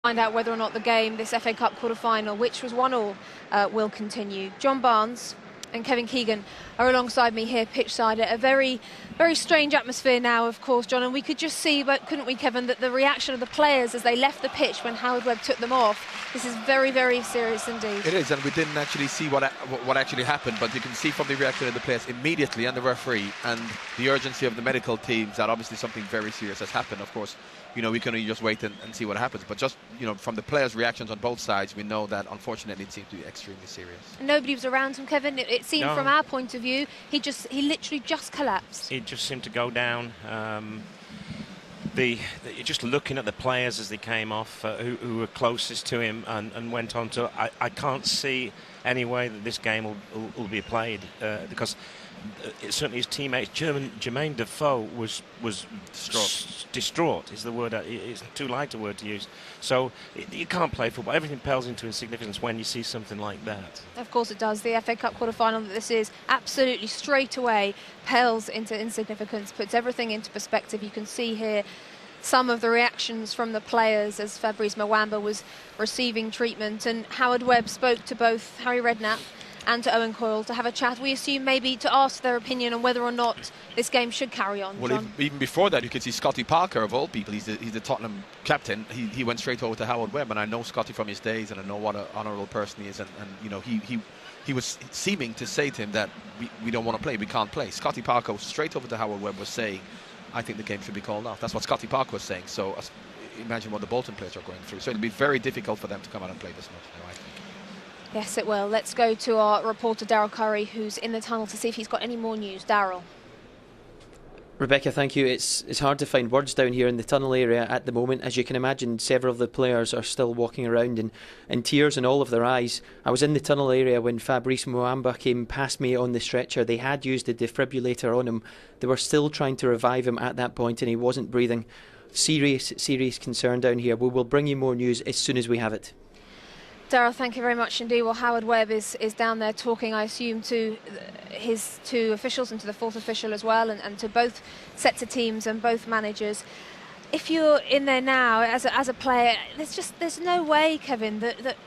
Find out whether or not the game, this FA Cup quarter-final, which was 1-1, will continue. John Barnes and Kevin Keegan are alongside me here pitchside. A very, very strange atmosphere now, of course, John, and we could just see, but couldn't we, Kevin, that the reaction of the players as they left the pitch when Howard Webb took them off. This is very, very serious indeed. It is, and we didn't actually see what actually happened, but you can see from the reaction of the players immediately, and the referee, and the urgency of the medical teams, that obviously something very serious has happened. Of course, you know, we can only just wait and see what happens. But just, you know, from the players' reactions on both sides, we know that unfortunately it seemed to be extremely serious. Nobody was around him, Kevin. It seemed No. from our point of view, he literally just collapsed. He just seemed to go down. Just looking at the players as they came off, who were closest to him, and went on to. I can't see any way that this game will be played, because certainly his teammates, Jermaine Defoe was distraught. Is the word? It's too light a word to use. So you can't play football. Everything pales into insignificance when you see something like that. Of course it does. The FA Cup quarter-final that this is absolutely straight away pales into insignificance, puts everything into perspective. You can see here some of the reactions from the players as Fabrica Muamba was receiving treatment, and Howard Webb spoke to both Harry Redknapp and to Owen Coyle to have a chat. We assume maybe to ask their opinion on whether or not this game should carry on. Well, even before that, you could see Scotty Parker, of all people. He's the Tottenham captain. He went straight over to Howard Webb, and I know Scotty from his days, and I know what an honourable person he is. And you know, he was seeming to say to him that we don't want to play, we can't play. Scotty Parker straight over to Howard Webb was saying, I think the game should be called off. That's what Scotty Parker was saying. So imagine what the Bolton players are going through. So it'll be very difficult for them to come out and play this much now, I think. Yes, it will. Let's go to our reporter, Daryl Curry, who's in the tunnel to see if he's got any more news. Daryl. Rebecca, thank you. It's hard to find words down here in the tunnel area at the moment. As you can imagine, several of the players are still walking around in tears in all of their eyes. I was in the tunnel area when Fabrica Muamba came past me on the stretcher. They had used a defibrillator on him. They were still trying to revive him at that point, and he wasn't breathing. Serious concern down here. We will bring you more news as soon as we have it. Daryl, thank you very much indeed. Well, Howard Webb is down there talking, I assume, to his two officials and to the fourth official as well, and to both sets of teams and both managers. If you're in there now as a player, there's no way, Kevin, that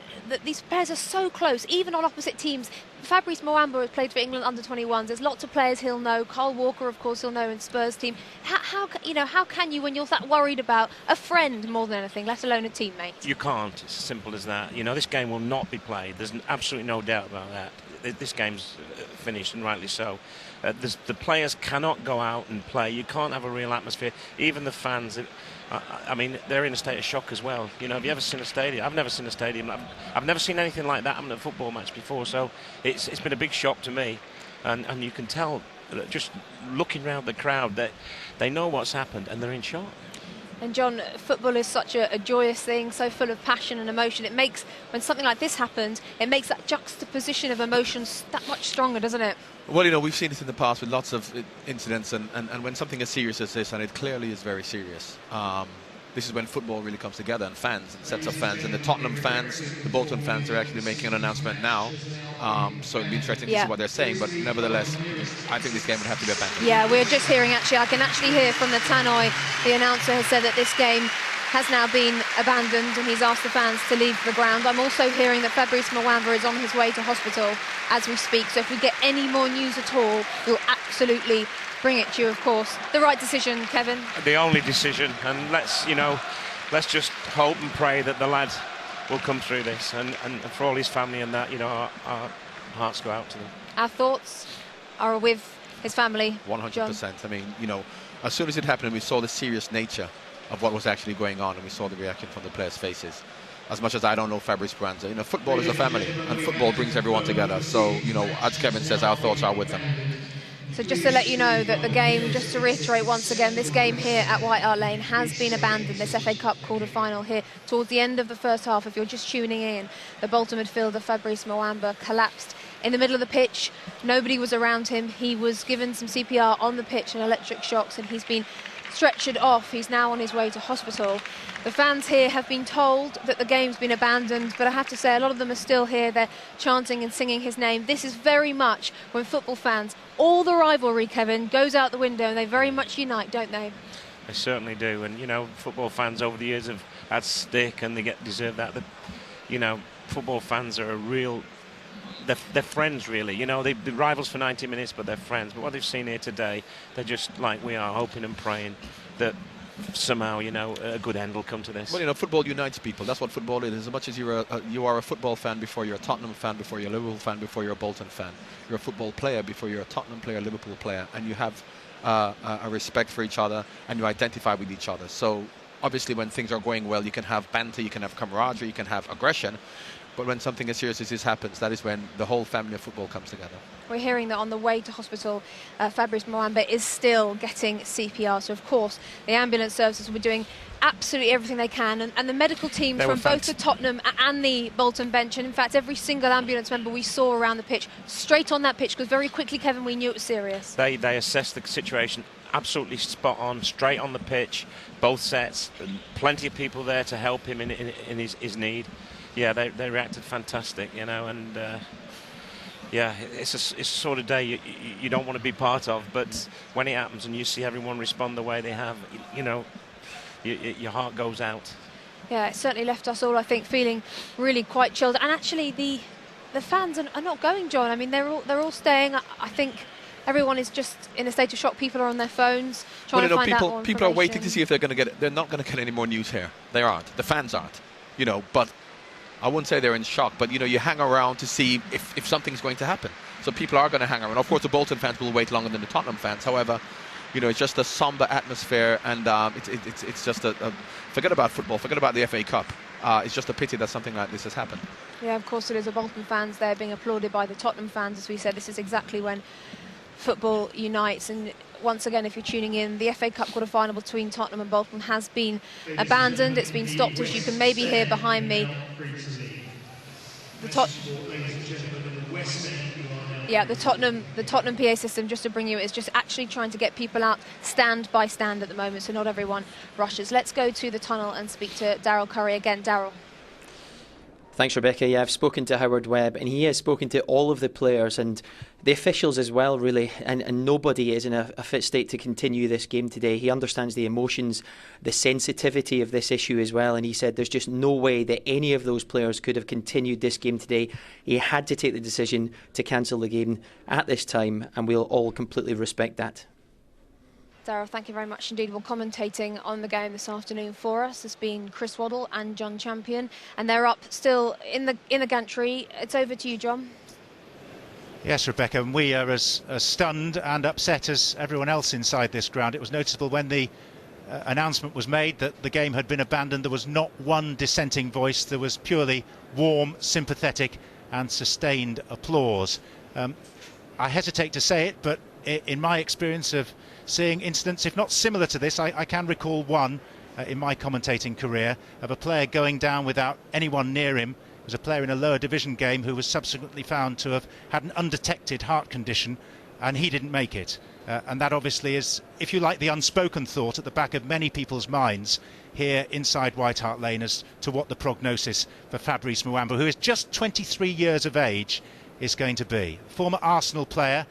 these players are so close, even on opposite teams. Fabrica Muamba has played for England under-21s. There's lots of players he'll know. Kyle Walker, of course, he'll know in Spurs team. How can you, when you're that worried about a friend more than anything, let alone a teammate? You can't. It's as simple as that. You know, this game will not be played. There's absolutely no doubt about that. This game's finished, and rightly so. The players cannot go out and play. You can't have a real atmosphere. Even the fans. I mean, they're in a state of shock as well. You know, have you ever seen a stadium? I've never seen a stadium. I've never seen anything like that happen at a football match before. So it's been a big shock to me, and you can tell just looking around the crowd that they know what's happened and they're in shock. And John, football is such a joyous thing, so full of passion and emotion. It makes, when something like this happens, it makes that juxtaposition of emotions that much stronger, doesn't it? Well, you know, we've seen this in the past with lots of incidents, and when something as serious as this, and it clearly is very serious, this is when football really comes together, and fans, and sets of fans, and the Tottenham fans, the Bolton fans are actually making an announcement now, so it'll be interesting to see what they're saying, but nevertheless, I think this game would have to be abandoned. Yeah, we're just hearing, actually, I can actually hear from the tannoy, the announcer has said that this game has now been abandoned, and he's asked the fans to leave the ground. I'm also hearing that Fabrica Muamba is on his way to hospital as we speak, so if we get any more news at all, we'll absolutely bring it to you, of course. The right decision, Kevin. The only decision, and let's just hope and pray that the lad will come through this, and for all his family and that, you know, our hearts go out to them. Our thoughts are with his family. 100%. John. I mean, you know, as soon as it happened, we saw the serious nature of what was actually going on, and we saw the reaction from the players' faces. As much as I don't know Fabrica Muamba, you know, football is a family, and football brings everyone together. So, you know, as Kevin says, our thoughts are with them. So just to let you know that the game, just to reiterate once again, this game here at White Hart Lane has been abandoned, this FA Cup quarter-final here towards the end of the first half. If you're just tuning in, the Bolton midfielder Fabrica Muamba collapsed in the middle of the pitch. Nobody was around him. He was given some CPR on the pitch and electric shocks, and he's been stretchered off. He's now on his way to hospital. The fans here have been told that the game's been abandoned, but I have to say a lot of them are still here. They're chanting and singing his name. This is very much when football fans, all the rivalry, Kevin, goes out the window, and they very much unite, don't they? They certainly do. And, you know, football fans over the years have had stick and they deserve that. You know, football fans are a real... They're friends, really. You know, they're rivals for 90 minutes, but they're friends. But what they've seen here today, they're just like we are, hoping and praying that somehow, you know, a good end will come to this. Well, you know, football unites people. That's what football is. As much as you are a football fan before you're a Tottenham fan, before you're a Liverpool fan, before you're a Bolton fan. You're a football player before you're a Tottenham player, Liverpool player, and you have a respect for each other and you identify with each other. So obviously when things are going well, you can have banter, you can have camaraderie, you can have aggression. But when something as serious as this happens, that is when the whole family of football comes together. We're hearing that on the way to hospital, Fabrica Muamba is still getting CPR. So, of course, the ambulance services were doing absolutely everything they can. And the medical team from both the Tottenham and the Bolton bench, and in fact, every single ambulance member we saw around the pitch, straight on that pitch, because very quickly, Kevin, we knew it was serious. They assessed the situation absolutely spot on, straight on the pitch, both sets, plenty of people there to help him in his need. Yeah, they reacted fantastic, you know, and yeah, it's a sort of day you don't want to be part of, but when it happens and you see everyone respond the way they have, you know, your heart goes out. Yeah, it certainly left us all, I think, feeling really quite chilled. And actually, the fans are not going, John. I mean, they're all staying. I think everyone is just in a state of shock. People are on their phones trying to find out more information. People are waiting to see if they're going to get it. They're not going to get any more news here. They aren't. The fans aren't. You know, but I wouldn't say they're in shock, but, you know, you hang around to see if something's going to happen. So people are going to hang around. Of course, the Bolton fans will wait longer than the Tottenham fans. However, you know, it's just a somber atmosphere, and it's just forget about football, forget about the FA Cup. It's just a pity that something like this has happened. Yeah, of course it is. The Bolton fans there being applauded by the Tottenham fans. As we said, this is exactly when football unites. And once again, if you're tuning in, the FA Cup quarter-final between Tottenham and Bolton has been abandoned. It's been stopped, as you can maybe hear behind me. The Tottenham PA system, just to bring you, is just actually trying to get people out stand by stand at the moment, so not everyone rushes. Let's go to the tunnel and speak to Daryl Curry again. Daryl. Thanks, Rebecca. Yeah, I've spoken to Howard Webb, and he has spoken to all of the players and the officials as well, really, and nobody is in a fit state to continue this game today. He understands the emotions, the sensitivity of this issue as well, and he said there's just no way that any of those players could have continued this game today. He had to take the decision to cancel the game at this time, and we'll all completely respect that. Daryl, thank you very much indeed. Well, commentating on the game this afternoon for us has been Chris Waddle and John Champion, and they're up still in the gantry. It's over to you, John. Yes, Rebecca, and we are as stunned and upset as everyone else inside this ground. It was noticeable when the announcement was made that the game had been abandoned. There was not one dissenting voice. There was purely warm, sympathetic and sustained applause. I hesitate to say it, but in my experience of seeing incidents, if not similar to this, I can recall one in my commentating career of a player going down without anyone near him. It was a player in a lower division game who was subsequently found to have had an undetected heart condition, and he didn't make it. And that obviously is, if you like, the unspoken thought at the back of many people's minds here inside White Hart Lane as to what the prognosis for Fabrice Muamba, who is just 23 years of age, is going to be. Former Arsenal player,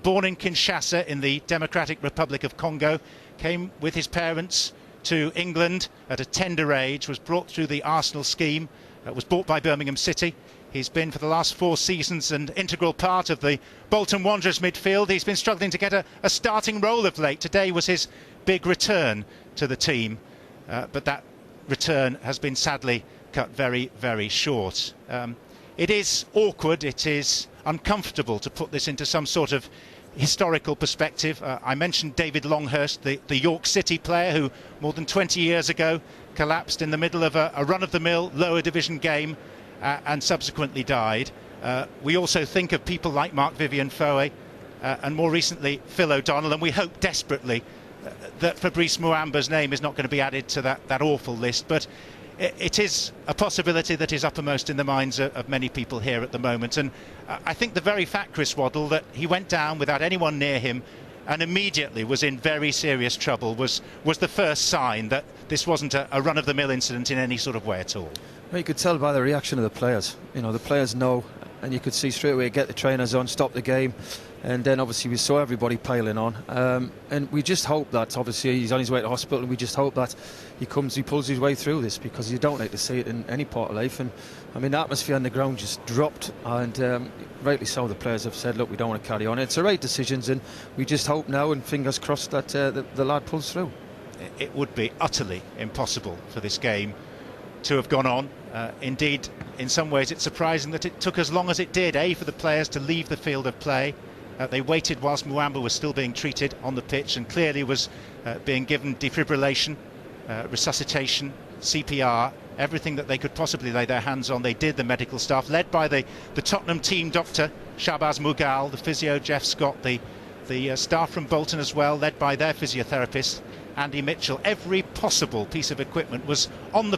born in Kinshasa in the Democratic Republic of Congo, came with his parents to England at a tender age, was brought through the Arsenal scheme, was bought by Birmingham City. He's been for the last 4 seasons an integral part of the Bolton Wanderers midfield. He's been struggling to get a starting role of late. Today was his big return to the team, but that return has been sadly cut very, very short. It is awkward, it is uncomfortable to put this into some sort of historical perspective. I mentioned David Longhurst, the York City player who more than 20 years ago collapsed in the middle of a run-of-the-mill lower division game and subsequently died. We also think of people like Mark Vivian Foe and more recently Phil O'Donnell, and we hope desperately that Fabrice Muamba's name is not going to be added to that awful list, but it is a possibility that is uppermost in the minds of many people here at the moment. And I think the very fact, Chris Waddle, that he went down without anyone near him and immediately was in very serious trouble was the first sign that this wasn't a run-of-the-mill incident in any sort of way at all. Well, you could tell by the reaction of the players. You know, the players know and you could see straight away get the trainers on, stop the game, and then obviously we saw everybody piling on, and we just hope that obviously he's on his way to hospital, and we just hope that he pulls his way through this, because you don't like to see it in any part of life. And I mean, the atmosphere on the ground just dropped, and rightly so, the players have said, look, we don't want to carry on. It's the right decisions, and we just hope now, and fingers crossed, that the lad pulls through. It would be utterly impossible for this game to have gone on. Indeed, in some ways it's surprising that it took as long as it did, for the players to leave the field of play. They waited whilst Muamba was still being treated on the pitch, and clearly was being given defibrillation, resuscitation, CPR, everything that they could possibly lay their hands on. They did, the medical staff, led by the Tottenham team doctor, Shahbaz Mughal, the physio, Jeff Scott, the staff from Bolton as well, led by their physiotherapist, Andy Mitchell. Every possible piece of equipment was on the pitch.